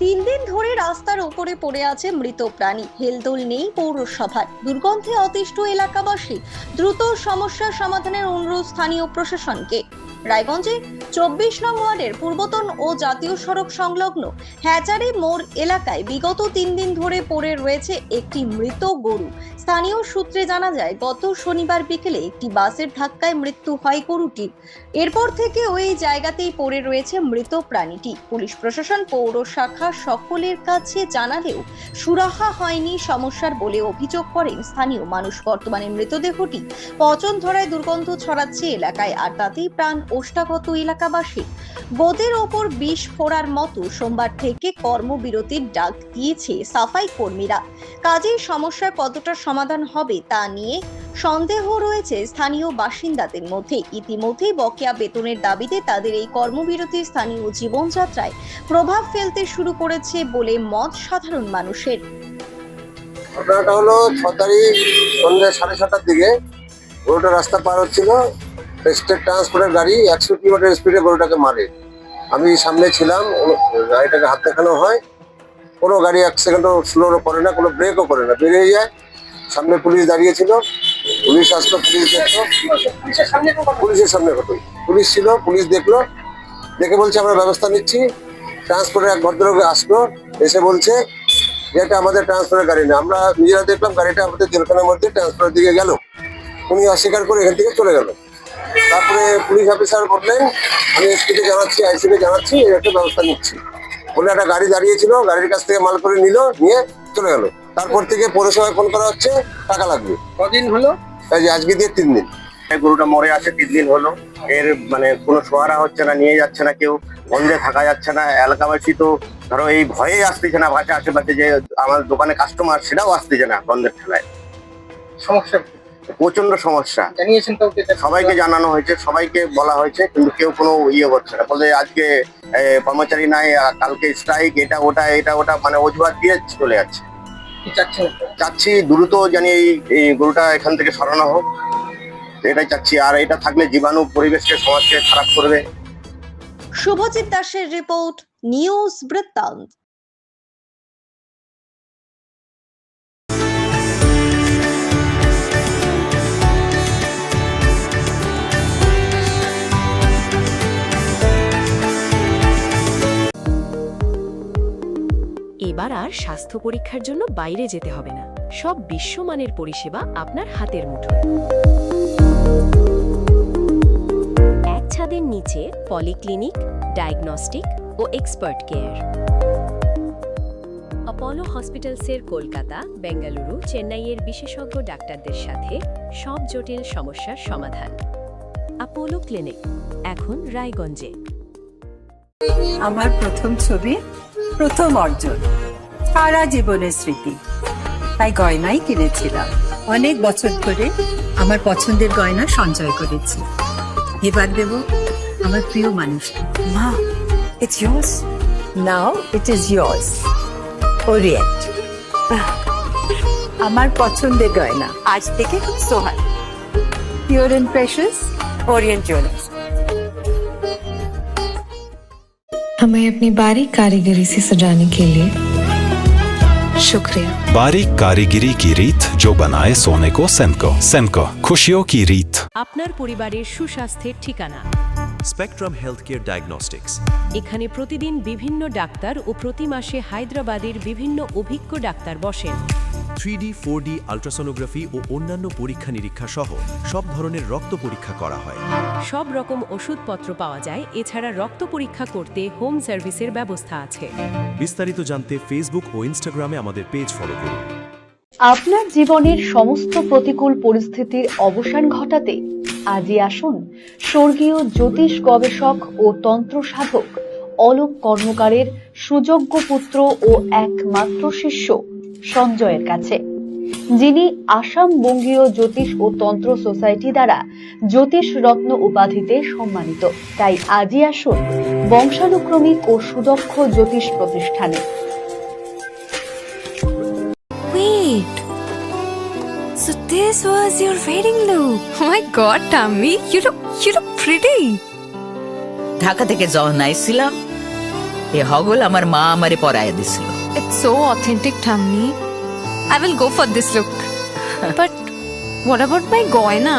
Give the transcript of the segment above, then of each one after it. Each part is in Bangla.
3 দিন ধরে রাস্তার উপরে পড়ে আছে মৃত প্রাণী। হেলদোল নেই পৌরসভার। দুর্গন্ধে অতিষ্ঠ এলাকাবাসী। দ্রুত সমস্যার সমাধানের অনুরোধ স্থানীয় প্রশাসনকে। রায়গঞ্জে 24 নং ওয়ার্ডের পূর্বতন ও জাতীয় সড়ক সংলগ্ন হ্যাচারি মোড় এলাকায় বিগত 3 দিন ধরে পড়ে রয়েছে একটি মৃত গরু। স্থানীয় সূত্রে জানা যায়, গত শনিবার বিকেলে একটি বাসের ধাক্কায় মৃত্যু হয় গরুটির। এরপর থেকে ওই জায়গাতেই পড়ে রয়েছে মৃত প্রাণীটি। পুলিশ প্রশাসন, পৌর শাখা সকলের কাছে জানালেও সুরাহা হয়নি সমস্যার বলে অভিযোগ করেন স্থানীয় মানুষ। বর্তমানে মৃতদেহটি পচন ধরায় দুর্গন্ধ ছড়াচ্ছে এলাকায়, আর তাতেই প্রাণ ওষ্ঠাগত এলাকাবাসী। গোদের ওপর বিষ ফোড়ার মতো সোমবার থেকে কর্মবিরতির ডাক দিয়েছে সাফাই কর্মীরা। কাজেই সমস্যার কতটা সমাধান হবে তা নিয়ে সন্দেহ রয়েছে স্থানীয় বাসিন্দাদের মধ্যে। ইতিমধ্যেই বকেয়া বেতনের দাবিতে তাদের এই কর্মবিরতি স্থানীয় জীবনযাত্রায় প্রভাব ফেলতে শুরু করেছে বলে মত সাধারণ মানুষের। ঘটনাটা হলো 6 তারিখ সন্ধ্যে 7:30টার দিকে গরুটা রাস্তা পার হচ্ছিল। স্টেট ট্রান্সপোর্টের গাড়ি 100 কিলোমিটার স্পিডে গরুটাকে মারে। আমি সামনে ছিলাম, গাড়িটাকে হাত দেখানো হয়, কোনো গাড়ি 1 সেকেন্ডও স্লোও করে না, কোনো ব্রেকও করে না, বেরিয়ে যায়। সামনে পুলিশ দাঁড়িয়ে ছিল, পুলিশ আসলো, পুলিশ দেখলো, পুলিশের সামনে ঘটল, পুলিশ ছিল, পুলিশ দেখলো, দেখে বলছে আমরা ব্যবস্থা নিচ্ছি। ট্রান্সপোর্টের এক ভদ্রলোক আসলো, এসে বলছে যে এটা আমাদের ট্রান্সপোর্টের গাড়ি না। আমরা নিজেরা দেখলাম গাড়িটা আমাদের জেলখানার মধ্যে ট্রান্সপোর্টের দিকে গেল। উনি অস্বীকার করে এখান থেকে চলে গেল। তারপরে পুলিশ অফিসার বললেন আমি এসপিকে জানাচ্ছি, আইসিকে জানাচ্ছি, এর একটা ব্যবস্থা নিচ্ছি বলে একটা গাড়ি দাঁড়িয়েছিল, গাড়ির কাছ থেকে মাল করে নিয়ে চলে গেল। তারপর থেকে পৌরসভায় ফোন করা হচ্ছে টাকা লাগবে। কদিন হলো? আজকে দিয়ে 3 দিন। গরুটা মরে আছে 3 দিন হলো। এর মানে কোনো সোয়ারা হচ্ছে না, নিয়ে যাচ্ছে না কেউ, গন্ধে থাকা যাচ্ছে না। এলাকাবাসী তো ধরো এই ভয়ে আসতেছে না, ভাষা আশেপাশে যে আমার দোকানে কাস্টমার সেটাও আসতেছে না গন্ধের ঠেলায়। সমস্যা প্রচন্ড সমস্যা। জানিয়েছেন কাউকে? সবাইকে জানানো হয়েছে, সবাইকে বলা হয়েছে, কিন্তু কেউ কোনো করছে না। বলে আজকে কর্মচারী নাই, কালকে স্ট্রাইক, এটা ওটা মানে অজুহাত দিয়ে চলে যাচ্ছে। কি চাচ্ছেন? চাচ্ছি দ্রুত জানি এই গরুটা এখান থেকে সরানো হোক, এটাই চাচ্ছি। আর এটা থাকলে জীবাণু পরিবেশকে, সমাজকে খারাপ করবে। শুভজিৎ দাসের রিপোর্ট, নিউজ বৃত্তান্ত। এবার আর স্বাস্থ্য পরীক্ষার জন্য বাইরে যেতে হবে না। সব বিশ্বমানের পরিষেবা আপনার হাতের মুঠোয়। এক ছাদের নিচে পলিক্লিনিক, ডায়াগনস্টিক ও এক্সপার্ট কেয়ার। অপোলো হসপিটালসের কলকাতা, বেঙ্গালুরু, চেন্নাইয়ের বিশেষজ্ঞ ডাক্তারদের সাথে সব জটিল সমস্যার সমাধান। অপোলো ক্লিনিক এখন রায়গঞ্জে। আমার প্রথম ছবি, প্রথম অর্জন, সারা জীবনের স্মৃতি, তাই গয়নাই কিনেছিলাম। অনেক বছর ধরে আমার পছন্দের গয়না সঞ্চয় করেছি। এবার দেব আমার প্রিয় মানুষকে। মা, it's years now, it is years. Orient, আমার পছন্দের গয়না আজ থেকে সোহান। Pure and precious, Orient jewellers. हमें अपनी बारीक कारीगरी से सजाने के लिए शुक्रिया। बारीक कारीगरी की रीत जो बनाए सोने को सेनको खुशियों की रीत। আপনার পরিবারের সুস্বাস্থ্যের ঠিকানা স্পেকট্রাম হেলথকেয়ার ডায়াগনস্টিক্স। এখানে প্রতিদিন বিভিন্ন ডাক্তার ও প্রতি মাসে হায়দ্রাবাদের বিভিন্ন অভিজ্ঞ ডাক্তার বসেন। 3D 4D আল্ট্রাসোনোগ্রাফি ও অন্যান্য পরীক্ষা নিরীক্ষা সহ সব ধরনের রক্ত পরীক্ষা করা হয়। সব রকম ওষুধপত্র পাওয়া যায়। এছাড়া রক্ত পরীক্ষা করতে হোম সার্ভিসের ব্যবস্থা আছে। বিস্তারিত জানতে ফেসবুক ও ইনস্টাগ্রামে আমাদের পেজ ফলো করুন। আপনার জীবনের সমস্ত প্রতিকূল পরিস্থিতির অবসান ঘটাতে আজই আসুন স্বর্গীয় জ্যোতিষ গবেষক ও তন্ত্র সাধক অলোক কর্মকারের সুযোগ্য পুত্র ও একমাত্র শিষ্য সঞ্জয়ের কাছে, যিনি আসাম বঙ্গীয় জ্যোতিষ ও তন্ত্র সোসাইটি দ্বারা জ্যোতিষ রত্ন উপাধিতে সম্মানিত। তাই আজই আসুন বংশানুক্রমিক ও সুদক্ষ জ্যোতিষ প্রতিষ্ঠানে। So this was your wedding look. Oh my God, Tammy, you look pretty. Dhaka থেকে যখন আইছিলাম এ হগল আমার মা আমারে পরায় দিছিল। It's so authentic, Thamni. I will go for this look. But what about my goina?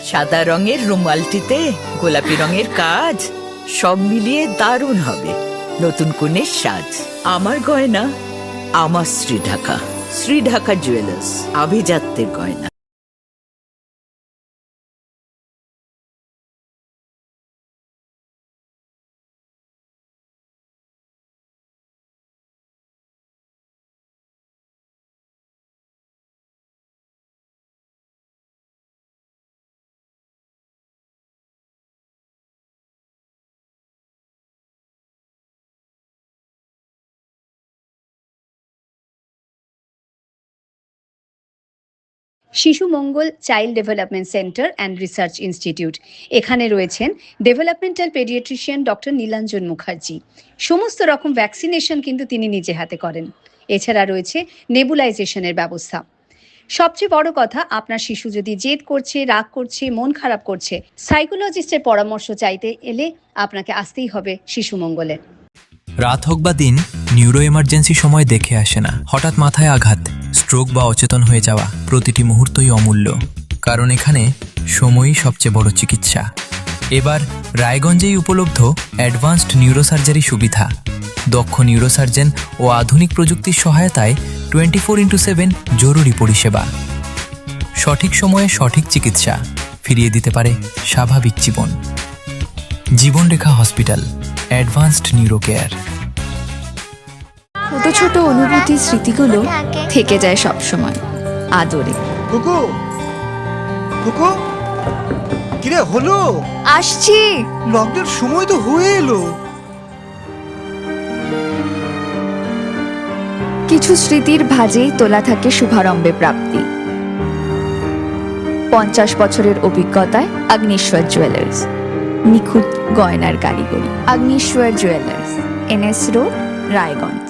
সাদা রঙের রুমালটিতে গোলাপি রঙের কাজ, সব মিলিয়ে দারুণ হবে নতুন কনের সাজ। আমার গয়না আমার শ্রীঢাকা, শ্রীঢাকা জুয়েলার্স, আভিজাত্যের গয়না। Shishu Mangal child development centre and research institute, এখানে রয়েছেন developmental paediatrician doctor Nilanjan Mukherjee. সমস্ত রকম ভ্যাকসিনেশন কিন্তু তিনি নিজে হাতে করেন। এছাড়া রয়েছে নেবুলাইজেশনের ব্যবস্থা। সবচেয়ে বড় কথা, আপনার শিশু যদি জেদ করছে, রাগ করছে, মন খারাপ করছে, সাইকোলজিস্টের পরামর্শ চাইতে এলে আপনাকে আসতেই হবে শিশু মঙ্গলে। রাত হোক বা দিন, নিউরো এমার্জেন্সি সময় দেখে আসে না। হঠাৎ মাথায় আঘাত, স্ট্রোক বা অচেতন হয়ে যাওয়া, প্রতিটি মুহূর্তই অমূল্য, কারণ এখানে সময়ই সবচেয়ে বড় চিকিৎসা। এবার রায়গঞ্জেই উপলব্ধ অ্যাডভান্সড নিউরোসার্জারি সুবিধা। দক্ষ নিউরোসার্জন ও আধুনিক প্রযুক্তির সহায়তায় 24x7 জরুরি পরিষেবা। সঠিক সময়ে সঠিক চিকিৎসা ফিরিয়ে দিতে পারে স্বাভাবিক জীবন। জীবনরেখা হসপিটাল, অ্যাডভান্সড নিউরো কেয়ার। ছোট ছোট অনুভূতি, স্মৃতিগুলো থেকে যায় সব সময় আদরে। কুকু কুকু, কিরে হলো? আসছি। লকডাউন সময় তো হয়ে এলো। কিছু স্মৃতির ভাজেই তোলা থাকে শুভারম্ভে প্রাপ্তি। 50 বছরের অভিজ্ঞতায় আগ্নেশ্বর জুয়েলার্স, নিখুঁত গয়নার কারিগরি। Agneshwar jewellers, NS road, Raiganj.